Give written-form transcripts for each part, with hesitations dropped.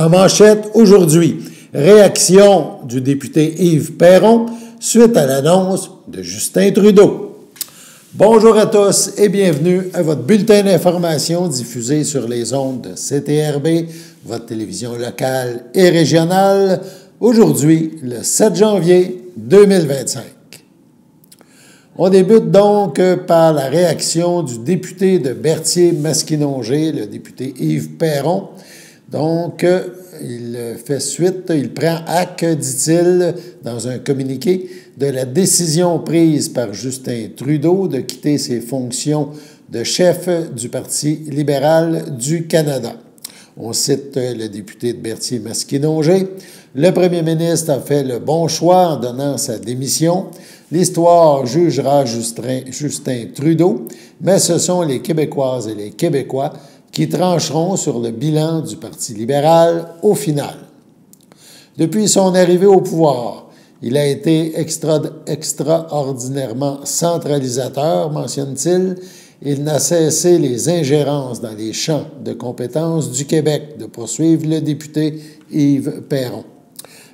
En manchette aujourd'hui, réaction du député Yves Perron suite à l'annonce de Justin Trudeau. Bonjour à tous et bienvenue à votre bulletin d'information diffusé sur les ondes de CTRB, votre télévision locale et régionale, aujourd'hui, le 7 janvier 2025. On débute donc par la réaction du député de Berthier-Maskinongé, le député Yves Perron. Donc, il fait suite, il prend acte, dit-il, dans un communiqué, de la décision prise par Justin Trudeau de quitter ses fonctions de chef du Parti libéral du Canada. On cite le député de Berthier-Maskinongé. Le premier ministre a fait le bon choix en donnant sa démission. L'histoire jugera Justin Trudeau, mais ce sont les Québécoises et les Québécois qui trancheront sur le bilan du Parti libéral au final. Depuis son arrivée au pouvoir, il a été extraordinairement centralisateur, mentionne-t-il. Il n'a cessé les ingérences dans les champs de compétences du Québec, de poursuivre le député Yves Perron.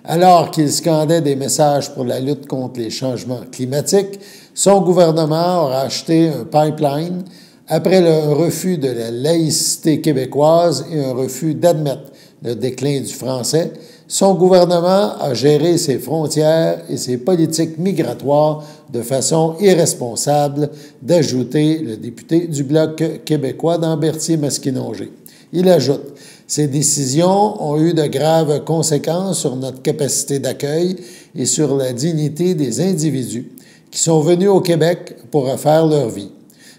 Alors qu'il scandait des messages pour la lutte contre les changements climatiques, son gouvernement aura acheté un pipeline après le refus de la laïcité québécoise et un refus d'admettre le déclin du français. Son gouvernement a géré ses frontières et ses politiques migratoires de façon irresponsable, d'ajouter le député du Bloc québécois dans Berthier-Maskinongé. Il ajoute: ces décisions ont eu de graves conséquences sur notre capacité d'accueil et sur la dignité des individus qui sont venus au Québec pour refaire leur vie.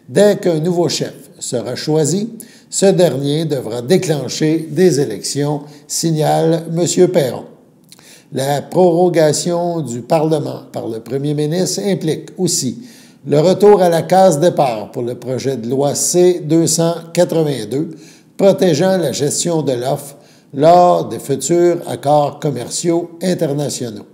Dès qu'un nouveau chef sera choisi, ce dernier devra déclencher des élections, signale M. Perron. La prorogation du Parlement par le premier ministre implique aussi le retour à la case départ pour le projet de loi C-282, protégeant la gestion de l'offre lors des futurs accords commerciaux internationaux.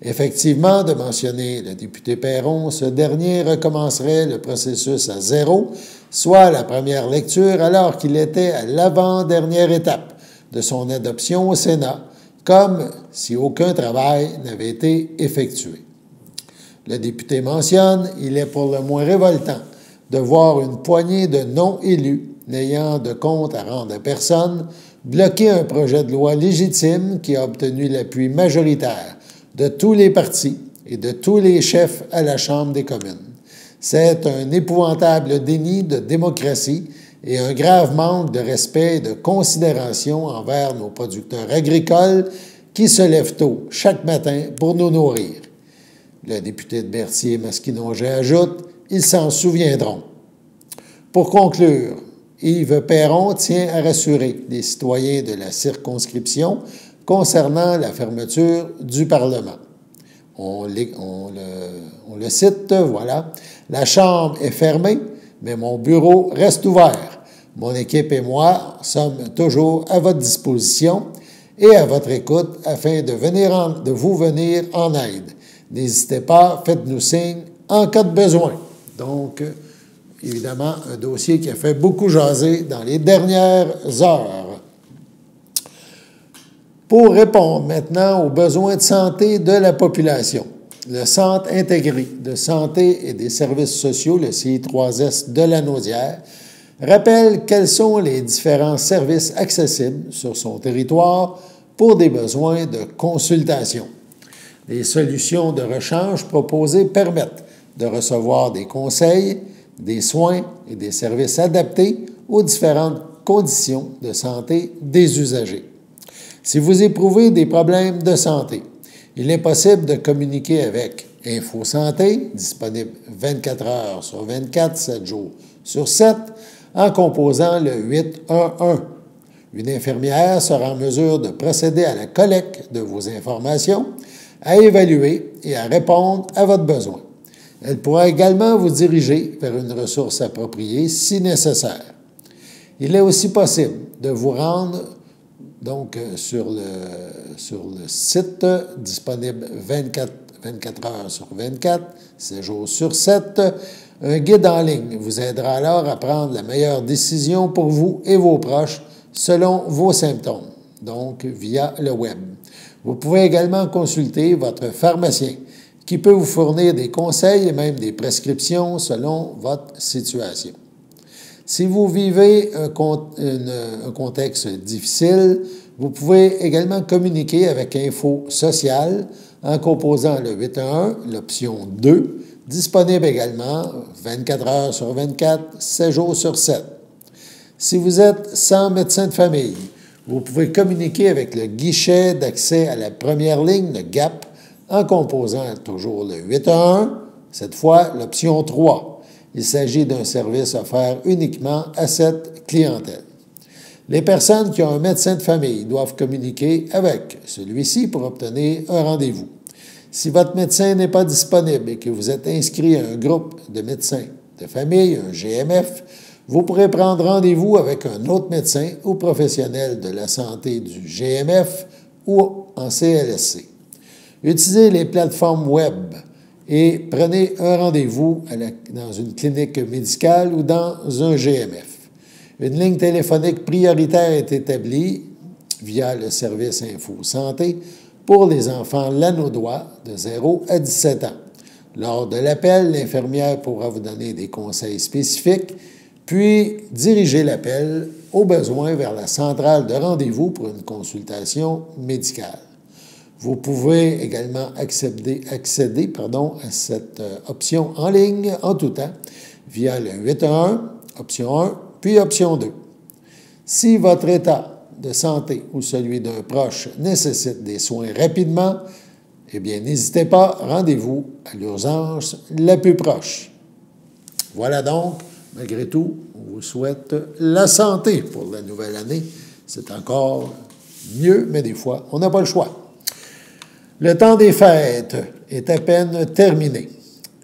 Effectivement, de mentionner le député Perron, ce dernier recommencerait le processus à zéro, soit la première lecture, alors qu'il était à l'avant-dernière étape de son adoption au Sénat, comme si aucun travail n'avait été effectué. Le député mentionne: il est pour le moins révoltant de voir une poignée de non-élus n'ayant de compte à rendre à personne bloquer un projet de loi légitime qui a obtenu l'appui majoritaire de tous les partis et de tous les chefs à la Chambre des communes. C'est un épouvantable déni de démocratie et un grave manque de respect et de considération envers nos producteurs agricoles qui se lèvent tôt chaque matin pour nous nourrir. Le député de Berthier-Maskinongé ajoute: ils s'en souviendront. Pour conclure, Yves Perron tient à rassurer les citoyens de la circonscription concernant la fermeture du Parlement. On le cite, voilà. « La Chambre est fermée, mais mon bureau reste ouvert. Mon équipe et moi sommes toujours à votre disposition et à votre écoute afin de vous venir en aide. N'hésitez pas, faites-nous signe en cas de besoin. » Donc, évidemment, un dossier qui a fait beaucoup jaser dans les dernières heures. Pour répondre maintenant aux besoins de santé de la population, le Centre intégré de santé et des services sociaux, le CI3S de Lanaudière, rappelle quels sont les différents services accessibles sur son territoire pour des besoins de consultation. Les solutions de rechange proposées permettent de recevoir des conseils, des soins et des services adaptés aux différentes conditions de santé des usagers. Si vous éprouvez des problèmes de santé, il est possible de communiquer avec InfoSanté, disponible 24 heures sur 24, 7 jours sur 7, en composant le 811. Une infirmière sera en mesure de procéder à la collecte de vos informations, à évaluer et à répondre à votre besoin. Elle pourra également vous diriger vers une ressource appropriée si nécessaire. Il est aussi possible de vous rendre donc sur le site disponible 24 heures sur 24, 7 jours sur 7. Un guide en ligne vous aidera alors à prendre la meilleure décision pour vous et vos proches selon vos symptômes. donc via le web. Vous pouvez également consulter votre pharmacien, qui peut vous fournir des conseils et même des prescriptions selon votre situation. Si vous vivez un contexte difficile, vous pouvez également communiquer avec Info Social en composant le 811, l'option 2, disponible également 24 heures sur 24, 7 jours sur 7. Si vous êtes sans médecin de famille, vous pouvez communiquer avec le guichet d'accès à la première ligne, le GAP, en composant toujours le 811, cette fois l'option 3. Il s'agit d'un service offert uniquement à cette clientèle. Les personnes qui ont un médecin de famille doivent communiquer avec celui-ci pour obtenir un rendez-vous. Si votre médecin n'est pas disponible et que vous êtes inscrit à un groupe de médecins de famille, un GMF, vous pourrez prendre rendez-vous avec un autre médecin ou professionnel de la santé du GMF ou en CLSC. Utilisez les plateformes web et prenez un rendez-vous dans une clinique médicale ou dans un GMF. Une ligne téléphonique prioritaire est établie via le service Info Santé pour les enfants lanaudois de 0 à 17 ans. Lors de l'appel, l'infirmière pourra vous donner des conseils spécifiques, puis diriger l'appel au besoin vers la centrale de rendez-vous pour une consultation médicale. Vous pouvez également accéder à cette option en ligne en tout temps via le 811, option 1, puis option 2. Si votre état de santé ou celui d'un proche nécessite des soins rapidement, eh bien, n'hésitez pas, rendez-vous à l'urgence la plus proche. Voilà donc, malgré tout, on vous souhaite la santé pour la nouvelle année. C'est encore mieux, mais des fois, on n'a pas le choix. Le temps des fêtes est à peine terminé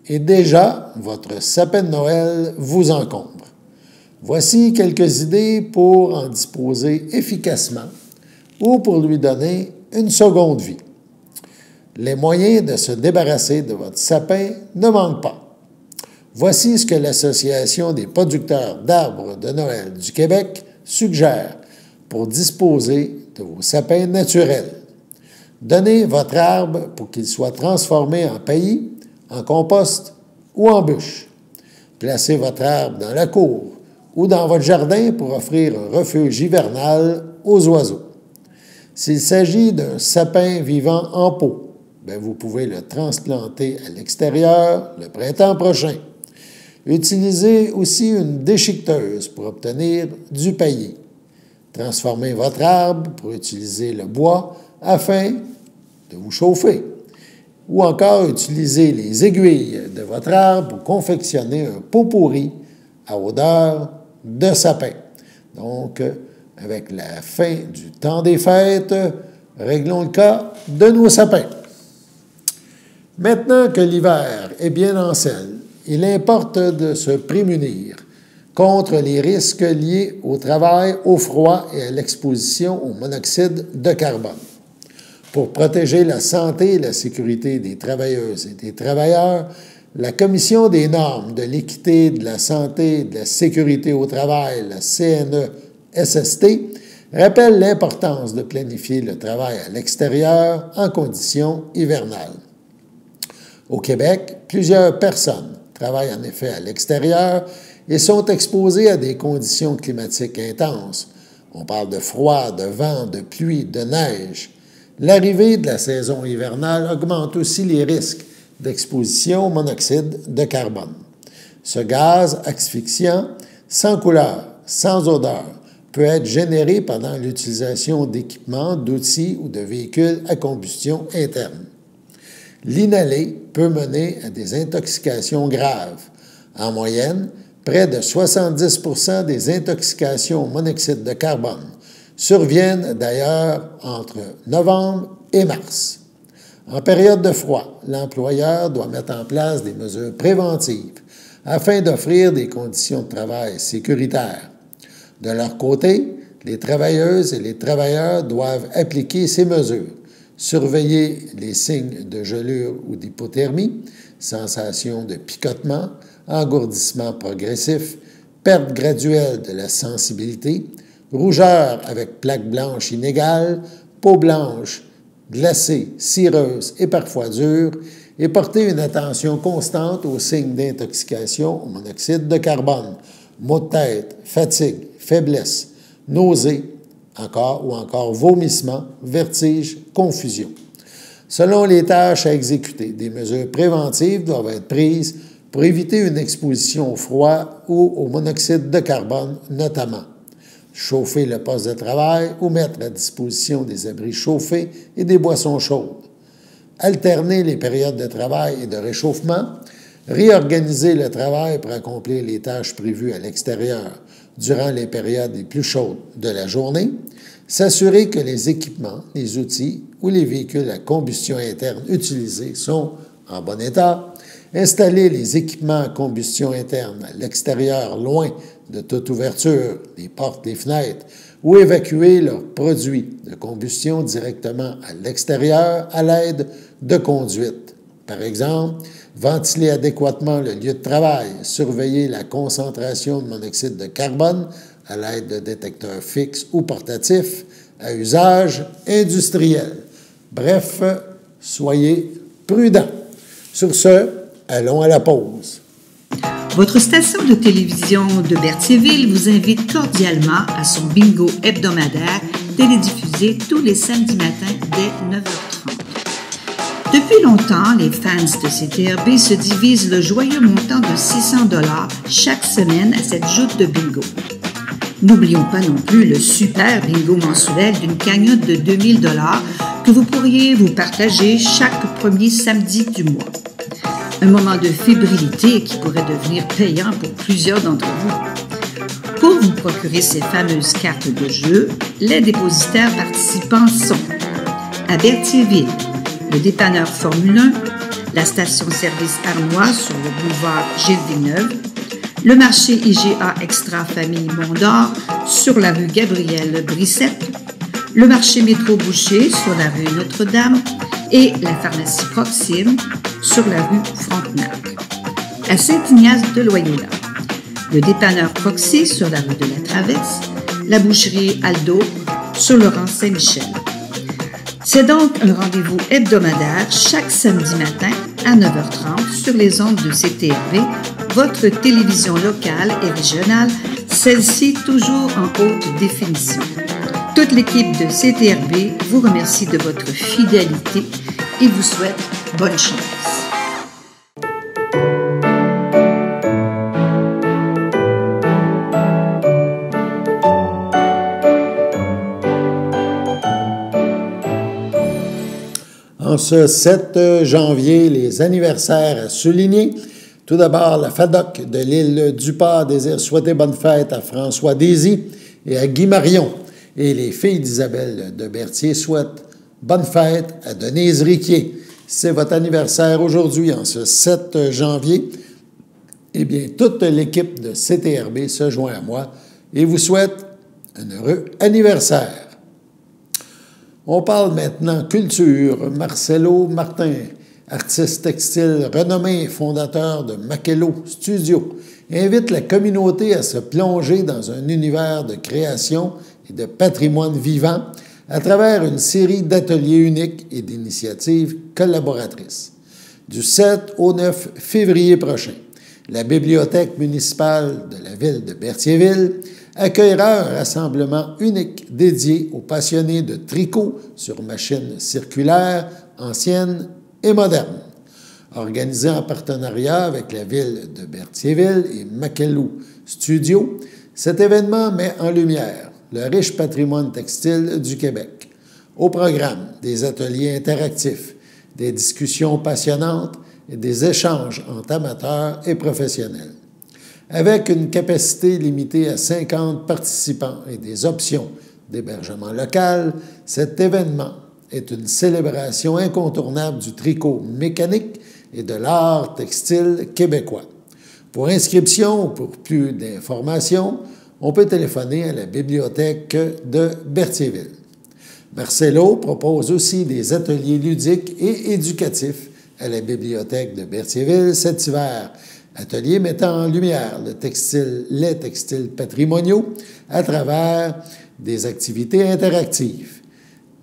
et déjà, votre sapin de Noël vous encombre. Voici quelques idées pour en disposer efficacement ou pour lui donner une seconde vie. Les moyens de se débarrasser de votre sapin ne manquent pas. Voici ce que l'Association des producteurs d'arbres de Noël du Québec suggère pour disposer de vos sapins naturels. Donnez votre arbre pour qu'il soit transformé en paillis, en compost ou en bûche. Placez votre arbre dans la cour ou dans votre jardin pour offrir un refuge hivernal aux oiseaux. S'il s'agit d'un sapin vivant en pot, vous pouvez le transplanter à l'extérieur le printemps prochain. Utilisez aussi une déchiqueteuse pour obtenir du paillis. Transformez votre arbre pour utiliser le bois afin de vous chauffer. Ou encore, utilisez les aiguilles de votre arbre pour confectionner un pot pourri à odeur de sapin. Donc, avec la fin du temps des fêtes, réglons le cas de nos sapins. Maintenant que l'hiver est bien en selle, il importe de se prémunir contre les risques liés au travail, au froid et à l'exposition au monoxyde de carbone. Pour protéger la santé et la sécurité des travailleuses et des travailleurs, la Commission des normes de l'équité, de la santé et de la sécurité au travail, la CNESST, rappelle l'importance de planifier le travail à l'extérieur en conditions hivernales. Au Québec, plusieurs personnes travaillent en effet à l'extérieur et sont exposées à des conditions climatiques intenses. On parle de froid, de vent, de pluie, de neige. L'arrivée de la saison hivernale augmente aussi les risques d'exposition au monoxyde de carbone. Ce gaz asphyxiant, sans couleur, sans odeur, peut être généré pendant l'utilisation d'équipements, d'outils ou de véhicules à combustion interne. L'inhaler peut mener à des intoxications graves. En moyenne, près de 70% des intoxications au monoxyde de carbone surviennent d'ailleurs entre novembre et mars. En période de froid, l'employeur doit mettre en place des mesures préventives afin d'offrir des conditions de travail sécuritaires. De leur côté, les travailleuses et les travailleurs doivent appliquer ces mesures, surveiller les signes de gelure ou d'hypothermie, sensation de picotement, engourdissement progressif, perte graduelle de la sensibilité, rougeur avec plaques blanches inégales, peau blanche, glacée, cireuse et parfois dure, et porter une attention constante aux signes d'intoxication au monoxyde de carbone, maux de tête, fatigue, faiblesse, nausées, ou encore vomissements, vertiges, confusion. Selon les tâches à exécuter, des mesures préventives doivent être prises pour éviter une exposition au froid ou au monoxyde de carbone notamment. Chauffer le poste de travail ou mettre à disposition des abris chauffés et des boissons chaudes. Alterner les périodes de travail et de réchauffement. Réorganiser le travail pour accomplir les tâches prévues à l'extérieur durant les périodes les plus chaudes de la journée. S'assurer que les équipements, les outils ou les véhicules à combustion interne utilisés sont en bon état. Installer les équipements à combustion interne à l'extérieur, loin de toute ouverture, les portes, les fenêtres, ou évacuer leurs produits de combustion directement à l'extérieur à l'aide de conduites. Par exemple, ventiler adéquatement le lieu de travail, surveiller la concentration de monoxyde de carbone à l'aide de détecteurs fixes ou portatifs à usage industriel. Bref, soyez prudents. Sur ce, allons à la pause. Votre station de télévision de Berthierville vous invite cordialement à son bingo hebdomadaire télédiffusé tous les samedis matins dès 9h30. Depuis longtemps, les fans de CTRB se divisent le joyeux montant de 600 $ chaque semaine à cette joute de bingo. N'oublions pas non plus le super bingo mensuel d'une cagnotte de 2000 $ que vous pourriez vous partager chaque premier samedi du mois. Un moment de fébrilité qui pourrait devenir payant pour plusieurs d'entre vous. Pour vous procurer ces fameuses cartes de jeu, les dépositaires participants sont à Berthierville, le dépanneur Formule 1, la station-service Armois sur le boulevard Gilles-Villeneuve, le marché IGA Extra Famille Mont-d'Or sur la rue Gabriel-Brissette, le marché Métro Boucher sur la rue Notre-Dame et la pharmacie Proxime sur la rue Frontenac. À Saint-Ignace de Loyola, le dépanneur Proxy sur la rue de la Traverse, la boucherie Aldo sur le rang Saint-Michel. C'est donc un rendez-vous hebdomadaire chaque samedi matin à 9h30 sur les ondes de CTRB, votre télévision locale et régionale, celle-ci toujours en haute définition. Toute l'équipe de CTRB vous remercie de votre fidélité et vous souhaite bonne chance. En ce 7 janvier, les anniversaires à souligner. Tout d'abord, la FADOC de l'île du Pas désire souhaiter bonne fête à François Désy et à Guy Marion. Et les filles d'Isabelle de Berthier souhaitent bonne fête à Denise Riquier. C'est votre anniversaire aujourd'hui, en ce 7 janvier. Eh bien, toute l'équipe de CTRB se joint à moi et vous souhaite un heureux anniversaire. On parle maintenant culture. Marcelo Martin, artiste textile renommé et fondateur de Makello Studio, invite la communauté à se plonger dans un univers de création et de patrimoine vivant à travers une série d'ateliers uniques et d'initiatives collaboratrices. Du 7 au 9 février prochain, la Bibliothèque municipale de la ville de Berthierville accueillera un rassemblement unique dédié aux passionnés de tricot sur machines circulaires, anciennes et modernes. Organisé en partenariat avec la ville de Berthierville et Makello Studio, cet événement met en lumière le riche patrimoine textile du Québec. Au programme, des ateliers interactifs, des discussions passionnantes et des échanges entre amateurs et professionnels. Avec une capacité limitée à 50 participants et des options d'hébergement local, cet événement est une célébration incontournable du tricot mécanique et de l'art textile québécois. Pour inscription ou pour plus d'informations, on peut téléphoner à la Bibliothèque de Berthierville. Marcelo propose aussi des ateliers ludiques et éducatifs à la Bibliothèque de Berthierville cet hiver Atelier mettant en lumière les textiles patrimoniaux à travers des activités interactives.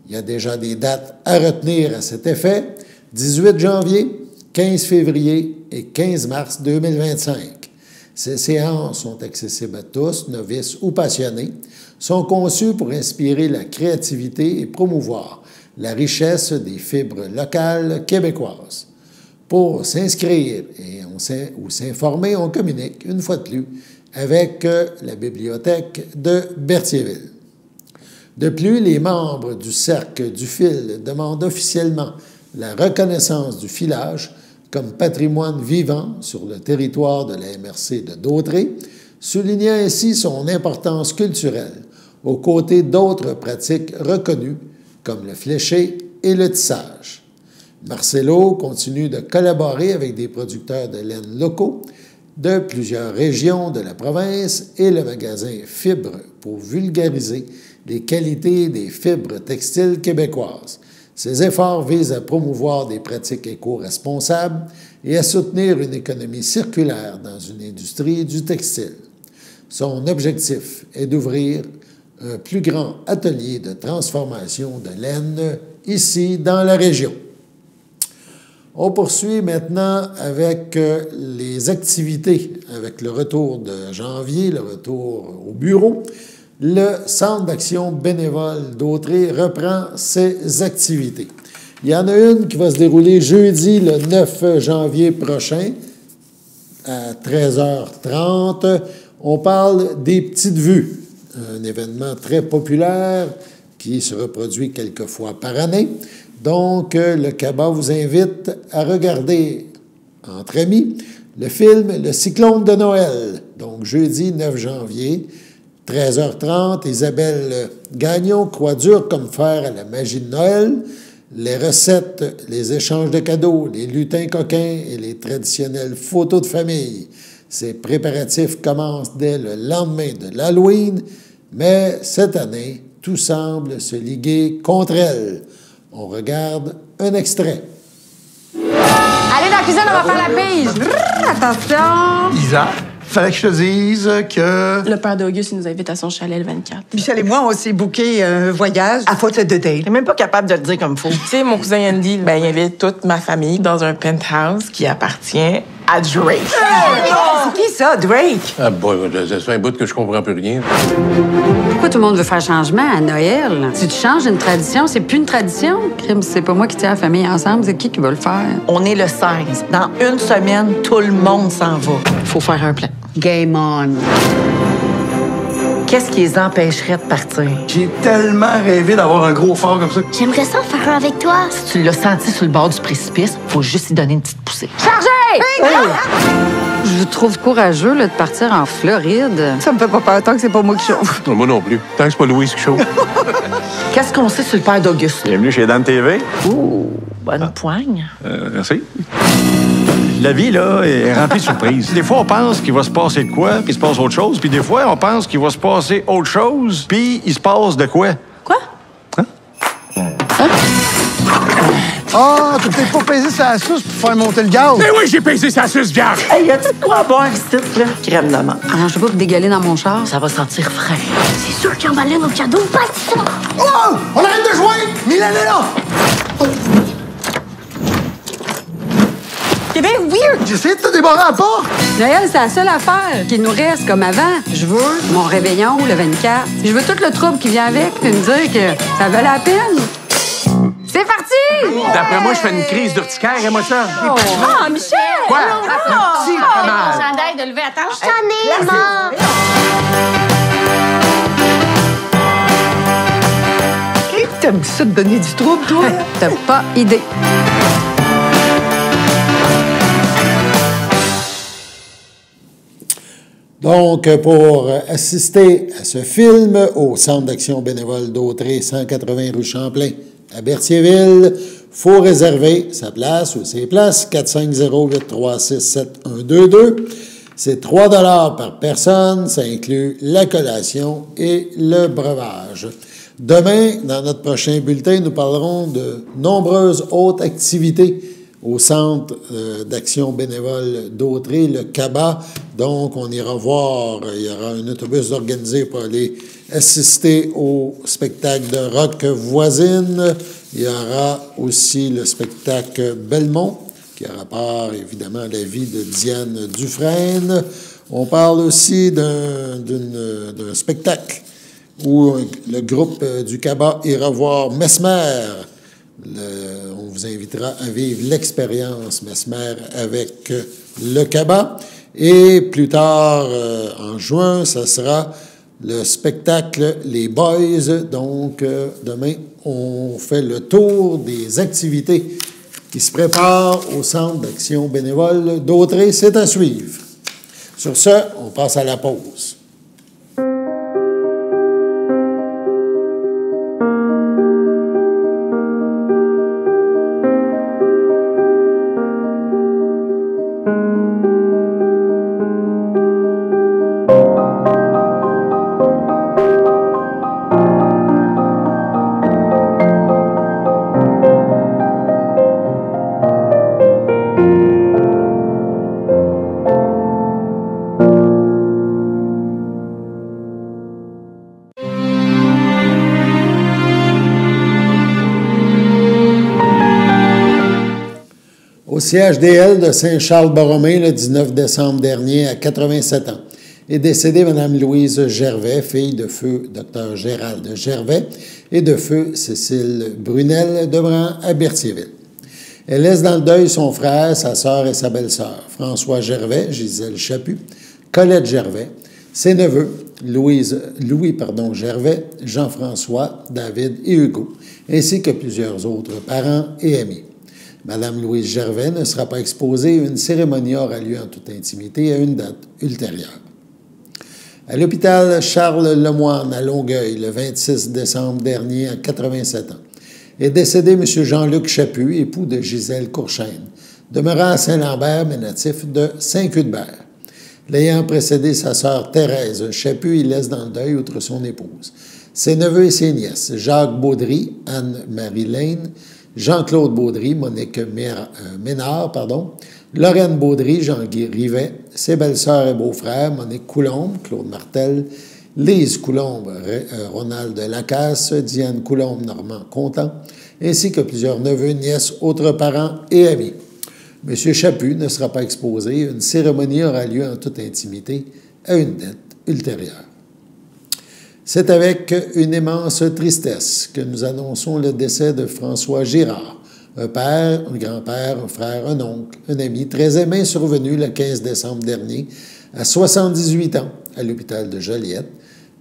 Il y a déjà des dates à retenir à cet effet, 18 janvier, 15 février et 15 mars 2025. Ces séances sont accessibles à tous, novices ou passionnés, sont conçues pour inspirer la créativité et promouvoir la richesse des fibres locales québécoises. Pour s'inscrire ou s'informer, on communique une fois de plus avec la bibliothèque de Berthierville. De plus, les membres du Cercle du fil demandent officiellement la reconnaissance du filage comme patrimoine vivant sur le territoire de la MRC de Dautré, soulignant ainsi son importance culturelle aux côtés d'autres pratiques reconnues comme le fléché et le tissage. Marcelo continue de collaborer avec des producteurs de laine locaux de plusieurs régions de la province et le magasin Fibre pour vulgariser les qualités des fibres textiles québécoises. Ces efforts visent à promouvoir des pratiques éco-responsables et à soutenir une économie circulaire dans une industrie du textile. Son objectif est d'ouvrir un plus grand atelier de transformation de laine ici dans la région. On poursuit maintenant avec les activités, avec le retour de janvier, le retour au bureau. Le Centre d'action bénévole d'Autré reprend ses activités. Il y en a une qui va se dérouler jeudi, le 9 janvier prochain, à 13h30. On parle des Petites Vues, un événement très populaire qui se reproduit quelques fois par année. Donc, le CABA vous invite à regarder, entre amis, le film « Le cyclone de Noël ». Donc, jeudi 9 janvier, 13h30, Isabelle Gagnon croit dur comme fer à la magie de Noël. Les recettes, les échanges de cadeaux, les lutins coquins et les traditionnelles photos de famille. Ces préparatifs commencent dès le lendemain de l'Halloween, mais cette année, tout semble se liguer contre elle. On regarde un extrait. Allez dans la cuisine, on va faire la pige. Attention! Isa, fallait que je te dise que... Le père d'Auguste, il nous invite à son chalet le 24. Michel et moi, on s'est booké un voyage à faute de date. T'es même pas capable de le dire comme faut. Tu sais, mon cousin Andy, ben, il invite toute ma famille dans un penthouse qui appartient à Drake. C'est qui ça, Drake? Ah boy, c'est un bout que je comprends plus rien. Pourquoi tout le monde veut faire changement à Noël? Si tu changes une tradition, c'est plus une tradition. Crime, c'est pas moi qui tiens la famille ensemble, c'est qui va le faire? On est le 16. Dans une semaine, tout le monde s'en va. Faut faire un plan. Game on. Qu'est-ce qui les empêcherait de partir? J'ai tellement rêvé d'avoir un gros phare comme ça. J'aimerais ça en faire un avec toi. Si tu l'as senti sur le bord du précipice, faut juste y donner une petite poussée. Chargez! Je vous trouve courageux là, de partir en Floride. Ça me fait pas peur tant que c'est pas moi qui chauffe. Non, moi non plus. Tant que c'est pas Louise qui chauffe. Qu'est-ce qu'on sait sur le père d'Auguste? Bienvenue chez Dan TV. Ouh, bonne poigne. Merci. La vie, là, est remplie de surprises. Des fois, on pense qu'il va se passer de quoi, puis il se passe autre chose. Puis des fois, on pense qu'il va se passer autre chose, puis il se passe de quoi. Quoi? Ah, tu t'es pas pesé sur la sauce pour faire monter le gaz. Mais oui, j'ai pesé sa suce, gars! Hey, y a-tu de quoi à boire ici, là? Crème de menthe. Arrange-toi pas pour dégueuler dans mon char. Ça va sentir frais. C'est sûr qu'il emballait nos cadeaux, pas ça. Oh! On arrête de jouer! Milan est là! C'est bien weird! J'essaie de te débarrer à la porte! Noël, c'est la seule affaire qui nous reste comme avant. Je veux mon réveillon le 24. Je veux tout le trouble qui vient avec, puis me dire que ça vaut la peine. C'est parti! D'après moi, je fais une crise d'urticaire, et moi ça. Ah, Michel! Quoi? Si, pas mal. chandail de lever à tâche. J'en ai marre. T'aimes ça de donner du trouble, toi? T'as pas idée. Donc, pour assister à ce film au Centre d'action bénévole d'Autré, 180 rue Champlain, à Berthierville, il faut réserver sa place ou ses places, 450-836-7122. C'est 3 $ par personne, ça inclut la collation et le breuvage. Demain, dans notre prochain bulletin, nous parlerons de nombreuses autres activités au Centre d'action bénévole d'Autrey, le CABA. Donc, on ira voir, il y aura un autobus organisé pour aller assister au spectacle de rock voisine. Il y aura aussi le spectacle Belmont, qui a rapport évidemment à la vie de Diane Dufresne. On parle aussi d'un spectacle où le groupe du CABA ira voir Mesmer. On vous invitera à vivre l'expérience Mesmer avec le CABA. Et plus tard, en juin, ça sera le spectacle Les Boys. Donc, demain, on fait le tour des activités qui se préparent au Centre d'action bénévole d'Autrey. C'est à suivre. Sur ce, on passe à la pause. Au CHDL de Saint-Charles-Borromée, le 19 décembre dernier, à 87 ans, est décédée Mme Louise Gervais, fille de feu Dr Gérald Gervais et de feu Cécile Brunel, demeurant à Berthierville. Elle laisse dans le deuil son frère, sa sœur et sa belle-sœur, François Gervais, Gisèle Chaput, Colette Gervais, ses neveux, Louis Gervais, Jean-François, David et Hugo, ainsi que plusieurs autres parents et amis. Mme Louise Gervais ne sera pas exposée et une cérémonie aura lieu en toute intimité à une date ultérieure. À l'hôpital Charles-Lemoine à Longueuil, le 26 décembre dernier, à 87 ans, est décédé M. Jean-Luc Chaput, époux de Gisèle Courchaine, demeurant à Saint-Lambert, mais natif de Saint-Cuthbert. L'ayant précédé sa sœur Thérèse Chaput, il laisse dans le deuil, outre son épouse, ses neveux et ses nièces, Jacques Baudry, Anne-Marie Lane, Jean-Claude Baudry, Monique Ménard, Lorraine Baudry, Jean-Guy Rivet, ses belles-sœurs et beaux-frères, Monique Coulombe, Claude Martel, Lise Coulombe, Ronald Lacasse, Diane Coulombe, Normand Contant, ainsi que plusieurs neveux, nièces, autres parents et amis. M. Chaput ne sera pas exposé. Une cérémonie aura lieu en toute intimité à une date ultérieure. C'est avec une immense tristesse que nous annonçons le décès de François Girard, un père, un grand-père, un frère, un oncle, un ami très aimé survenu le 15 décembre dernier à 78 ans à l'hôpital de Joliette.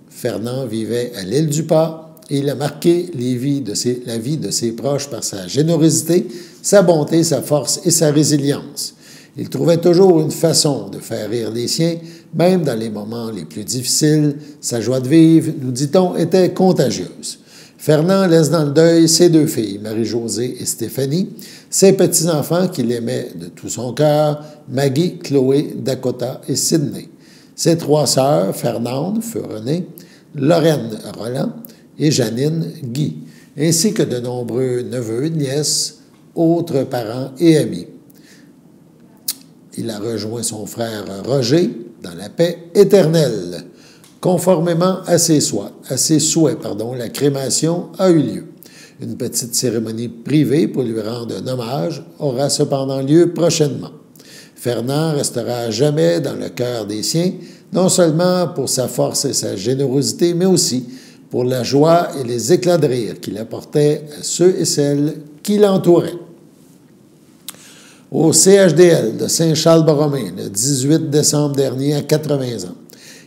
Fernand vivait à l'île du Pas et il a marqué la vie de ses proches par sa générosité, sa bonté, sa force et sa résilience. Il trouvait toujours une façon de faire rire les siens, même dans les moments les plus difficiles. Sa joie de vivre, nous dit-on, était contagieuse. Fernand laisse dans le deuil ses deux filles, Marie-Josée et Stéphanie, ses petits-enfants qu'il aimait de tout son cœur, Maggie, Chloé, Dakota et Sydney. Ses trois sœurs, Fernande, feu René, Lorraine Roland et Janine Guy, ainsi que de nombreux neveux, nièces, autres parents et amis. Il a rejoint son frère Roger dans la paix éternelle. Conformément à ses souhaits, la crémation a eu lieu. Une petite cérémonie privée pour lui rendre un hommage aura cependant lieu prochainement. Fernand restera à jamais dans le cœur des siens, non seulement pour sa force et sa générosité, mais aussi pour la joie et les éclats de rire qu'il apportait à ceux et celles qui l'entouraient. Au CHDL de Saint-Charles-Borromée, le 18 décembre dernier, à 80 ans,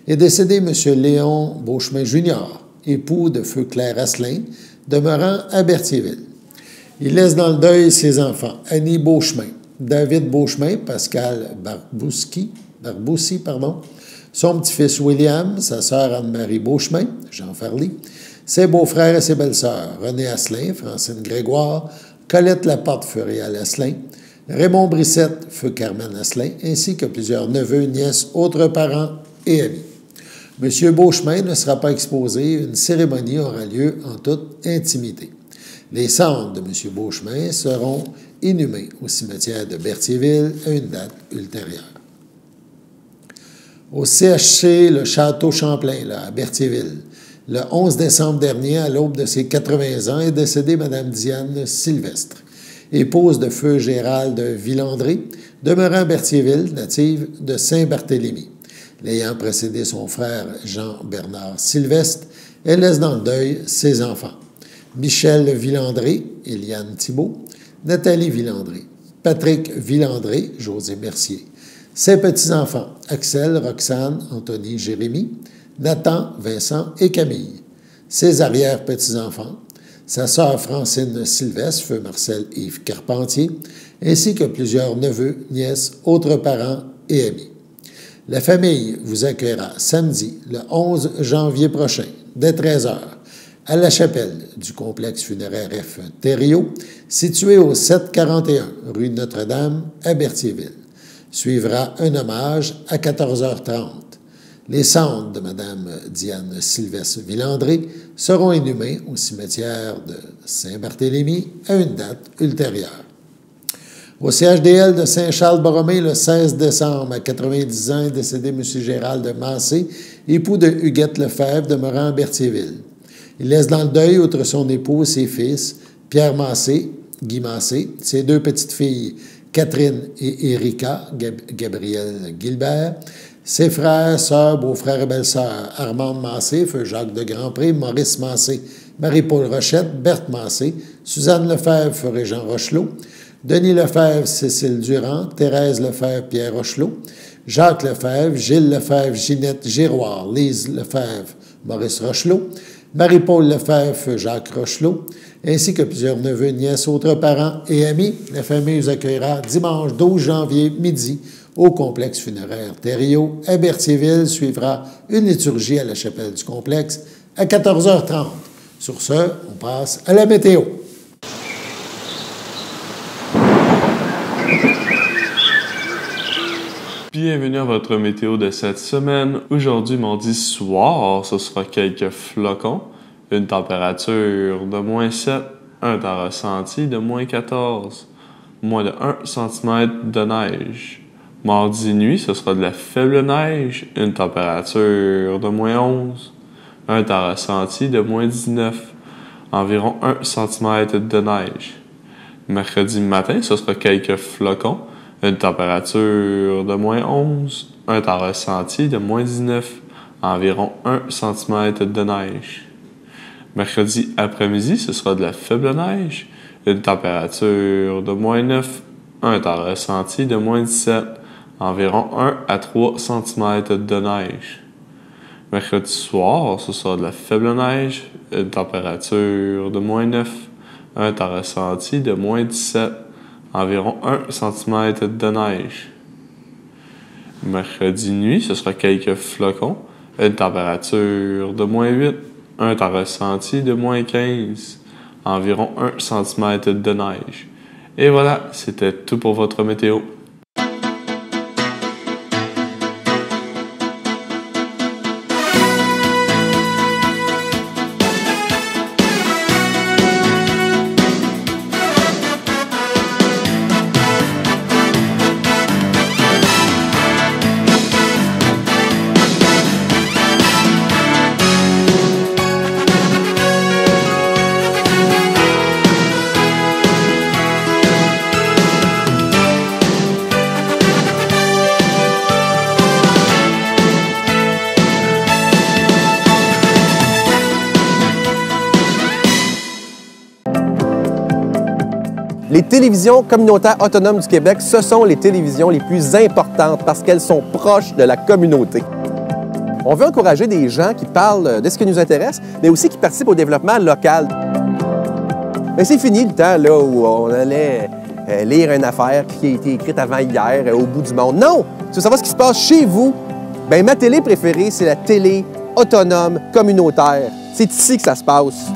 est décédé M. Léon Beauchemin Jr., époux de feu Claire Asselin, demeurant à Berthierville. Il laisse dans le deuil ses enfants, Annie Beauchemin, David Beauchemin, Pascal Barboussi, son petit-fils William, sa sœur Anne-Marie Beauchemin, Jean Farly, ses beaux-frères et ses belles-sœurs, René Asselin, Francine Grégoire, Colette Laporte, feu Réal Asselin, Raymond Brissette, feu Carmen Asselin, ainsi que plusieurs neveux, nièces, autres parents et amis. M. Beauchemin ne sera pas exposé. Une cérémonie aura lieu en toute intimité. Les cendres de M. Beauchemin seront inhumés au cimetière de Berthierville à une date ultérieure. Au CHC, le Château Champlain, là, à Berthierville, le 11 décembre dernier, à l'aube de ses 80 ans, est décédée Mme Diane Sylvestre, épouse de feu Gérald Villandré, demeurant à Berthierville, native de Saint-Barthélemy. L'ayant précédé son frère Jean-Bernard Sylvestre, elle laisse dans le deuil ses enfants. Michel Villandré, Eliane Thibault, Nathalie Villandré, Patrick Villandré, José Mercier. Ses petits-enfants, Axel, Roxane, Anthony, Jérémy, Nathan, Vincent et Camille. Ses arrière-petits-enfants, sa sœur Francine Sylvestre, feu Marcel Yves Carpentier, ainsi que plusieurs neveux, nièces, autres parents et amis. La famille vous accueillera samedi, le 11 janvier prochain, dès 13h, à la chapelle du complexe funéraire F. Thériault, situé au 741 rue Notre-Dame à Berthierville. Suivra un hommage à 14h30. Les cendres de Mme Diane Sylvestre Villandré seront inhumées au cimetière de Saint-Barthélemy à une date ultérieure. Au CHDL de Saint-Charles-Borromée, le 16 décembre, à 90 ans, est décédé M. Gérald Massé, époux de Huguette Lefebvre, demeurant à Berthierville. Il laisse dans le deuil, outre son épouse, ses fils, Pierre Massé, Guy Massé, ses deux petites filles, Catherine et Erika, Gabrielle Gilbert, ses frères, sœurs, beaux-frères et belles-sœurs, Armande Massé, feu Jacques de Grandpré, Maurice Massé, Marie-Paul Rochette, Berthe Massé, Suzanne Lefebvre, feu Régent Rochelot, Denis Lefebvre, Cécile Durand, Thérèse Lefebvre, Pierre Rochelot, Jacques Lefebvre, Gilles Lefebvre, Ginette Giroir, Lise Lefebvre, Maurice Rochelot, Marie-Paul Lefebvre, feu Jacques Rochelot, ainsi que plusieurs neveux, nièces, autres parents et amis. La famille vous accueillera dimanche 12 janvier midi au complexe funéraire Thériault à Berthierville. Suivra une liturgie à la chapelle du complexe à 14h30. Sur ce, on passe à la météo. Bienvenue à votre météo de cette semaine. Aujourd'hui, mardi soir, ce sera quelques flocons, une température de moins 7, un temps ressenti de moins 14, moins de 1 cm de neige. Mardi nuit, ce sera de la faible neige, une température de moins 11, un temps ressenti de moins 19, environ 1 cm de neige. Mercredi matin, ce sera quelques flocons, une température de moins 11, un temps ressenti de moins 19, environ 1 cm de neige. Mercredi après-midi, ce sera de la faible neige, une température de moins 9, un temps ressenti de moins 17, environ 1 à 3 cm de neige. Mercredi soir, ce sera de la faible neige, une température de moins 9, un temps ressenti de moins 17, environ 1 cm de neige. Mercredi nuit, ce sera quelques flocons, une température de moins 8, un temps ressenti de moins 15, environ 1 cm de neige. Et voilà, c'était tout pour votre météo. Les télévisions communautaires autonomes du Québec, ce sont les télévisions les plus importantes parce qu'elles sont proches de la communauté. On veut encourager des gens qui parlent de ce qui nous intéresse, mais aussi qui participent au développement local. Mais c'est fini le temps là, où on allait lire une affaire qui a été écrite avant hier au bout du monde. Non! Tu veux savoir ce qui se passe chez vous? Bien, ma télé préférée, c'est la télé autonome communautaire. C'est ici que ça se passe.